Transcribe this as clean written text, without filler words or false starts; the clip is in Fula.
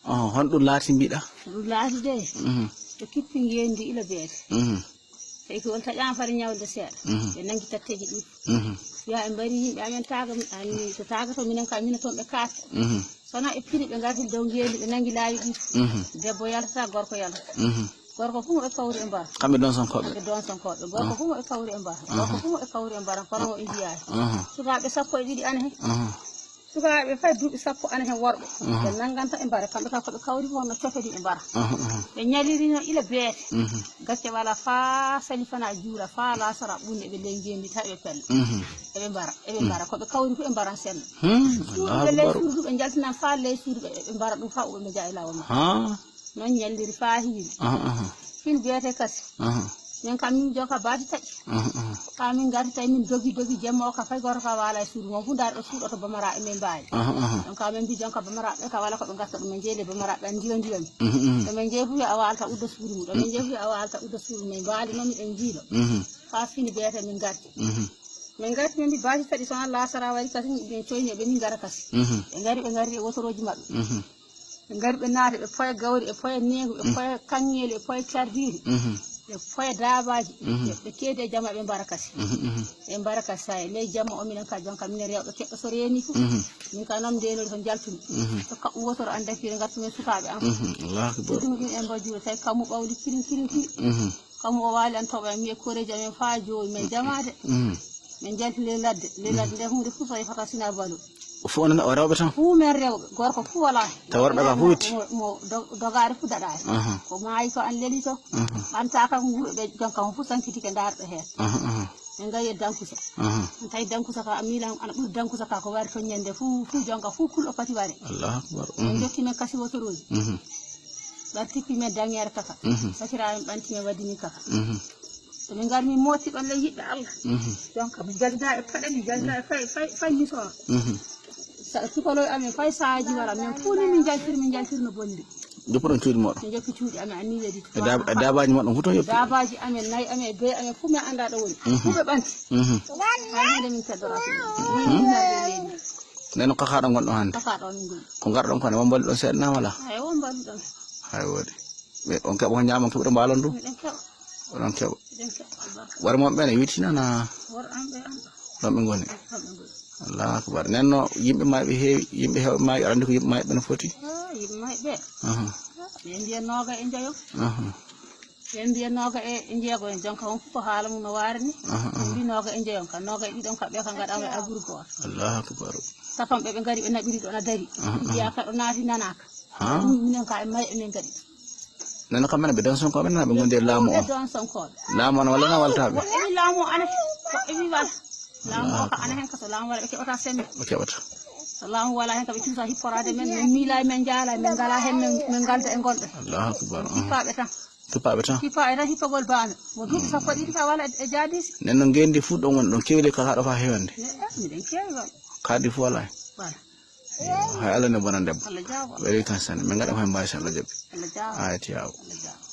hon ɗum laati mbiɗa ɗum laati de to kippi ngendi ila beete tawi ko won taƴama fare ñawde seeɗa ɓe nangi tatteji ɗi ya ɓe mbari yimɓe amen taga anni to tagato minen ka minen toon ɓe kaata sona e pini ɓe garti dow ngendi ɓe nangi laawi ɗi debbo yaltata gorko yaltata gorko fu mo ɓe kawri e mbara kamɓe ɗon sonkoɓe gorko fu mo ɓe kawri e mbara gorko fu mo ɓe kawri e mbara kono o indiyayi sukaɓe 12 ane hen sukaɓe fay duuɓi 10 ane hen worɓe ɓe nanganta e mbara kamɓe ka koɓe kawri wonno cofedi e mbara ɓe ñalirino ila beete gacce wala fa salifana juula fa lasara ɓunde ɓe ley ngendi tawi ɓe pelle eɓe mbara koɓe kawri fu e mbaran senna suuɗuɓe ley suudu ɓe jaltinan fa ley suudu ɓe mbara ɗum fa uɓe ɓe jaa e lawol ma non ñalliri fa hiiri fin biyete kasi min kam min jonka baati taƴi ka min garti tawi min dogi jemma o ka fay goto ka wala e suudu mon fu ndaari ɗo suuɗoto bamara e min mbaali donc min mbi jonka bamaraɓe ka wala koɓe gatta ɗumen jeeyde bamaraɓe an ndiyomi ɗomin jeeyi fu a walta udda suudu mum ɗomin jeeyi fu a walta udda suudu min mbaali noon miɗen jiilo fa fini biyete min garti min mbi baati taɗi sona lasara wari kasi ɓen coyni ɓe min gara kasi ɓe ngari e wotoroji maɓɓe ɓe ngari ɓe naate ɓe poya gawri ɓe poya neegu ɓe poya kaŋŋeeli ɓe poya cardiri ɓe poya daabaji ɓe keedi e jamma ɓe mbara kasi sa e ley jamma o minen ka jonka minen rewɓe keɓɓe so reeni fof min ka noon ndenori ko jaltumi to kaɓɓu wotoro an dakire gartumen sukaɓe an ɗum ɗum e mbajuure tawi kammu ɓawli kirin kammu o waali an toɓa mi e koreji amen fa jooyi min jamade min jalti ley ladde nde hunde fof so yefata sina balu fu onon o rewɓe tan fuu men rewɓe gorko fu wala taw worɓe ka fu witti mo dogare fu daɗani ko maayi to an leli to ɓanta kam wuuɓe jonka mo fu sankitike darɗo heen min gayi e dankusa tawi dankusa ka milan ana ɓuuri dankusa ka ko wari to ñande fu jonka fu kulɗo pati wari allahu akbar min jokki men kasi wotoroji ɓar tippi men daŋere kaka sakiramen ɓanti men waddini kaka so min gari min motti ɗon ley yiɗɓe Allah jonka mi jalida e paɗe mi jalida e fay misoro sukaloy amen fay saaji wara min fuu ni min jaltir no bonndi joppuɗon cuuɗi moɗon min joppi cuuɗi amen anni wedi e dabaji moɗon fu to yoppi dabaji amen nayi amen be amen fu min anda ɗo woni fu ɓe ɓanti hay hunde min teddorata nden noon kakaɗo gonɗo hannde kakaɗo min goni ko garɗon kone won mballi ɗon seeɗa wala ay won mballi ɗon hay woodi ɓe on keɓa ko ñaama keɓuɗo mbalon ɗum miɗen keɓa oɗon keɓa wara moɓe ɓene wittinana wor an ɓe anda ɗon ɓe goni allahu akbar nenno yimɓe maɓe heewi yimɓe heewɓe maɓe aɗa andi ko yimɓe maɓe ɓene foti yimɓe maɓe ɓe ɓe mbiya nooga e njeeyo ɓe mbiya nooga e jeego en jonka on fof ko haala mum no waari ni ɓe mbi nooga e njeeyon ka nooga e ɗiɗon ka ɓe ka gaɗama e agouri goto allahu akbar sapamɓe ɓe ngari ɓe naɓiri ɗon a dari mbiya ka ɗo naati nanaka minen ka e maye emin gaɗi nenno kamɓene ɓe don sonkoɓe nana ɓe gondi e laamu o don sonkoɓe laamu on walla na waltaɓe eɓi laamu ane eɓi wala laamu o ka ana hen ka so laamu wala ɓe keɓata sembe ɓe keɓata so laamu wala hen ka ɓe cuusa hipporade men min miila men jaala min ngala hen min galda e gonɗo allahu akbar hippaɓe tan hippaɓe tan hippagol baame mo duuɓi 1 ka wala e jaadisi nenno ngendi fu ɗon woni ɗon kewli kakaɗo fa hewande miɗen kewi won kaadi fu wala wala hay Allah ne bonan debbo Allah jaabo weli tan sane min gaɗa koye mbawi so Allah jaɓi Allah jaabo ayati yawo